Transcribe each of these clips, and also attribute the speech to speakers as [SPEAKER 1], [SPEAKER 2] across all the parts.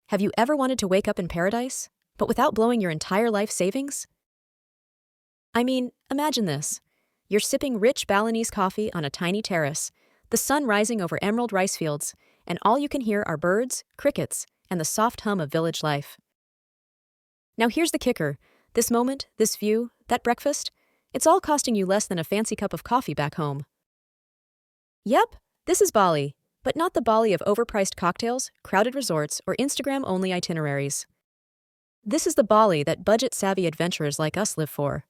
[SPEAKER 1] Have you ever wanted to wake up in paradise, but without blowing your entire life savings? I mean, imagine this. You're sipping rich Balinese coffee on a tiny terrace, the sun rising over emerald rice fields, and all you can hear are birds, crickets, and the soft hum of village life. Now here's the kicker. This moment, this view, that breakfast, it's all costing you less than a fancy cup of coffee back home. Yep, this is Bali, but not the Bali of overpriced cocktails, crowded resorts, or Instagram-only itineraries. This is the Bali that budget-savvy adventurers like us live for.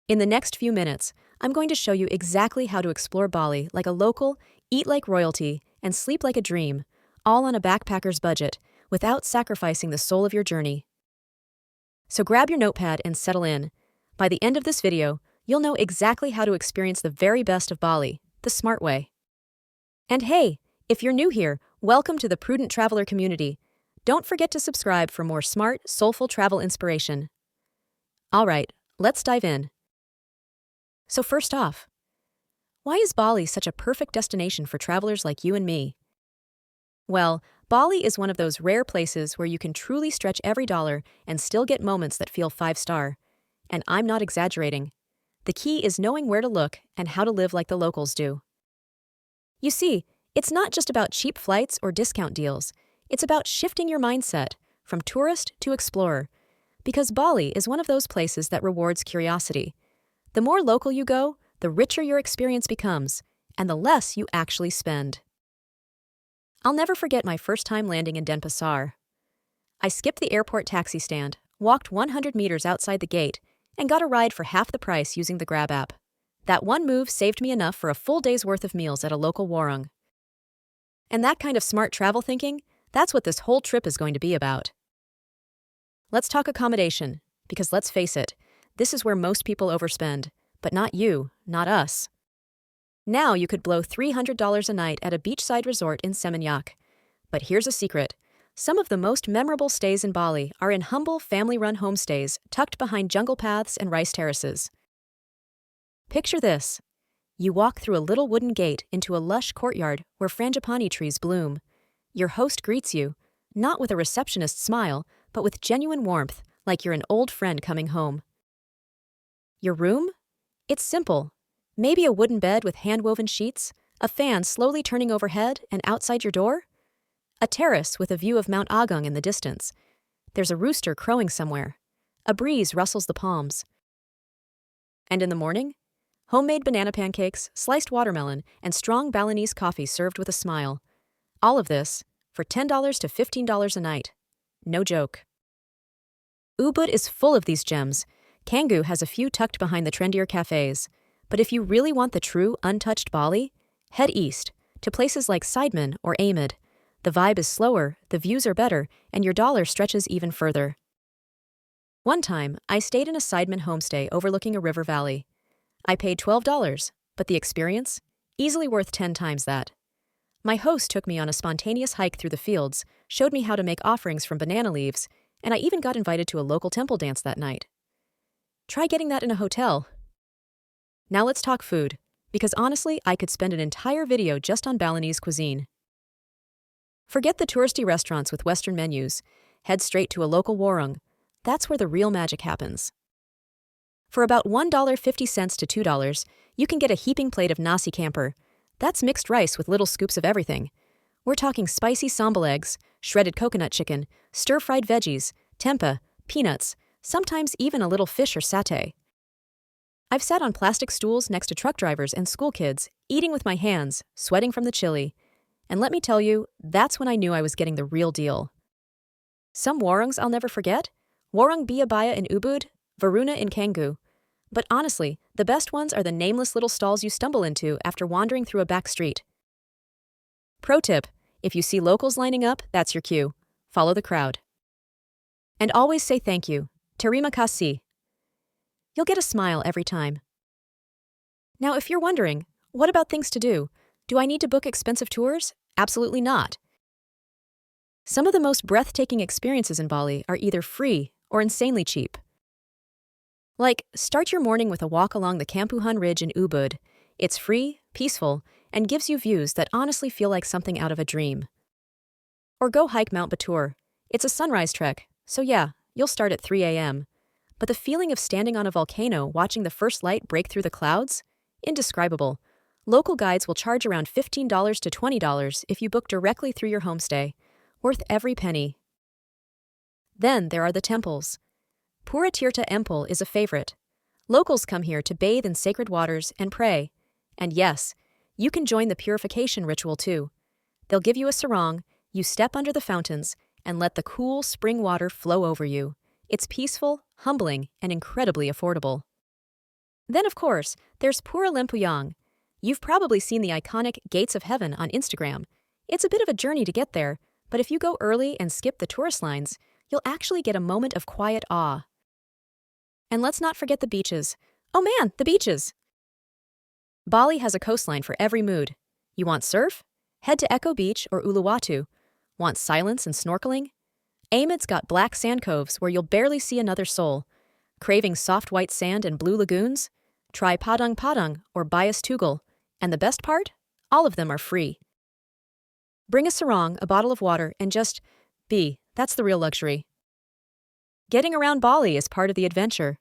[SPEAKER 1] In the next few minutes, I'm going to show you exactly how to explore Bali like a local, eat like royalty, and sleep like a dream, all on a backpacker's budget, without sacrificing the soul of your journey. So grab your notepad and settle in. By the end of this video, you'll know exactly how to experience the very best of Bali, the smart way. And hey, if you're new here, welcome to the Prudent Traveller community. Don't forget to subscribe for more smart, soulful travel inspiration. All right, let's dive in. So first off, why is Bali such a perfect destination for travelers like you and me? Well, Bali is one of those rare places where you can truly stretch every dollar and still get moments that feel 5-star. And I'm not exaggerating. The key is knowing where to look and how to live like the locals do. You see, it's not just about cheap flights or discount deals. It's about shifting your mindset from tourist to explorer. Because Bali is one of those places that rewards curiosity. The more local you go, the richer your experience becomes, and the less you actually spend. I'll never forget my first time landing in Denpasar. I skipped the airport taxi stand, walked 100 meters outside the gate, and got a ride for half the price using the Grab app. That one move saved me enough for a full day's worth of meals at a local warung. And that kind of smart travel thinking, that's what this whole trip is going to be about. Let's talk accommodation, because let's face it, this is where most people overspend, but not you, not us. Now you could blow $300 a night at a beachside resort in Seminyak. But here's a secret. Some of the most memorable stays in Bali are in humble family-run homestays tucked behind jungle paths and rice terraces. Picture this. You walk through a little wooden gate into a lush courtyard where frangipani trees bloom. Your host greets you, not with a receptionist's smile, but with genuine warmth, like you're an old friend coming home. Your room? It's simple. Maybe a wooden bed with hand-woven sheets, a fan slowly turning overhead and outside your door? A terrace with a view of Mount Agung in the distance. There's a rooster crowing somewhere. A breeze rustles the palms. And in the morning? Homemade banana pancakes, sliced watermelon, and strong Balinese coffee served with a smile. All of this for $10 to $15 a night. No joke. Ubud is full of these gems. Canggu has a few tucked behind the trendier cafes. But if you really want the true, untouched Bali, head east, to places like Sidemen or Ubud. The vibe is slower, the views are better, and your dollar stretches even further. One time, I stayed in a Sidemen homestay overlooking a river valley. I paid $12, but the experience? Easily worth 10 times that. My host took me on a spontaneous hike through the fields, showed me how to make offerings from banana leaves, and I even got invited to a local temple dance that night. Try getting that in a hotel. Now let's talk food, because honestly, I could spend an entire video just on Balinese cuisine. Forget the touristy restaurants with Western menus. Head straight to a local warung. That's where the real magic happens. For about $1.50 to $2, you can get a heaping plate of nasi campur. That's mixed rice with little scoops of everything. We're talking spicy sambal eggs, shredded coconut chicken, stir-fried veggies, tempeh, peanuts, sometimes even a little fish or satay. I've sat on plastic stools next to truck drivers and school kids, eating with my hands, sweating from the chili. And let me tell you, that's when I knew I was getting the real deal. Some warungs I'll never forget. Warung Biabaya in Ubud, Varuna in Canggu. But honestly, the best ones are the nameless little stalls you stumble into after wandering through a back street. Pro tip, if you see locals lining up, that's your cue. Follow the crowd. And always say thank you. Terima kasih. You'll get a smile every time. Now, if you're wondering, what about things to do? Do I need to book expensive tours? Absolutely not. Some of the most breathtaking experiences in Bali are either free or insanely cheap. Like, start your morning with a walk along the Kampuhan Ridge in Ubud. It's free, peaceful, and gives you views that honestly feel like something out of a dream. Or go hike Mount Batur. It's a sunrise trek, so yeah, you'll start at 3 a.m. But the feeling of standing on a volcano watching the first light break through the clouds? Indescribable. Local guides will charge around $15 to $20 if you book directly through your homestay. Worth every penny. Then there are the temples. Pura Tirta Temple is a favorite. Locals come here to bathe in sacred waters and pray. And yes, you can join the purification ritual too. They'll give you a sarong, you step under the fountains, and let the cool spring water flow over you. It's peaceful, humbling, and incredibly affordable. Then, of course, there's Pura Lempuyang. You've probably seen the iconic Gates of Heaven on Instagram. It's a bit of a journey to get there, but if you go early and skip the tourist lines, you'll actually get a moment of quiet awe. And let's not forget the beaches. Oh man, the beaches! Bali has a coastline for every mood. You want surf? Head to Echo Beach or Uluwatu. Want silence and snorkeling? Amad's got black sand coves where you'll barely see another soul. Craving soft white sand and blue lagoons? Try Padang Padang or Bias Tugal. And the best part? All of them are free. Bring a sarong, a bottle of water, and just be. That's the real luxury. Getting around Bali is part of the adventure.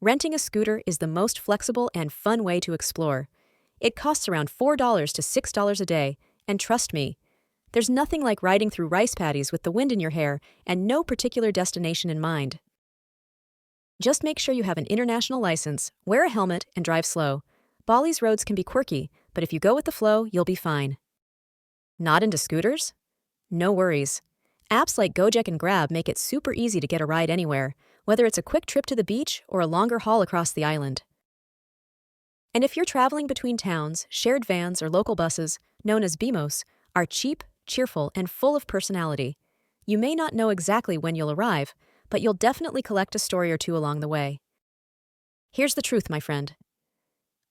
[SPEAKER 1] Renting a scooter is the most flexible and fun way to explore. It costs around $4 to $6 a day, and trust me, there's nothing like riding through rice paddies with the wind in your hair and no particular destination in mind. Just make sure you have an international license, wear a helmet, and drive slow. Bali's roads can be quirky, but if you go with the flow, you'll be fine. Not into scooters? No worries. Apps like Gojek and Grab make it super easy to get a ride anywhere, whether it's a quick trip to the beach or a longer haul across the island. And if you're traveling between towns, shared vans or local buses, known as BMOs, are cheap, cheerful, and full of personality. You may not know exactly when you'll arrive, but you'll definitely collect a story or two along the way. Here's the truth, my friend.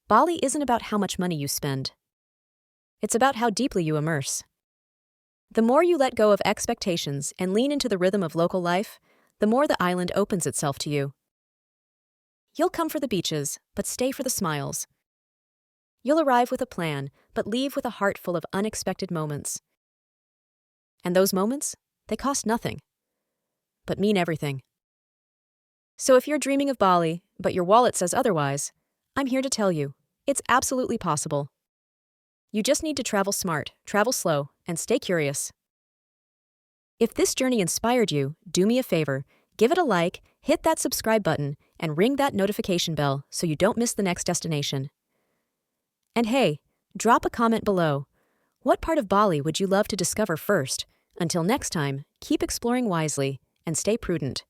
[SPEAKER 1] Bali isn't about how much money you spend. It's about how deeply you immerse. The more you let go of expectations and lean into the rhythm of local life, the more the island opens itself to you. You'll come for the beaches, but stay for the smiles. You'll arrive with a plan, but leave with a heart full of unexpected moments. And those moments, they cost nothing, but mean everything. So if you're dreaming of Bali, but your wallet says otherwise, I'm here to tell you, it's absolutely possible. You just need to travel smart, travel slow, and stay curious. If this journey inspired you, do me a favor, give it a like, hit that subscribe button, and ring that notification bell so you don't miss the next destination. And hey, drop a comment below. What part of Bali would you love to discover first? Until next time, keep exploring wisely and stay prudent.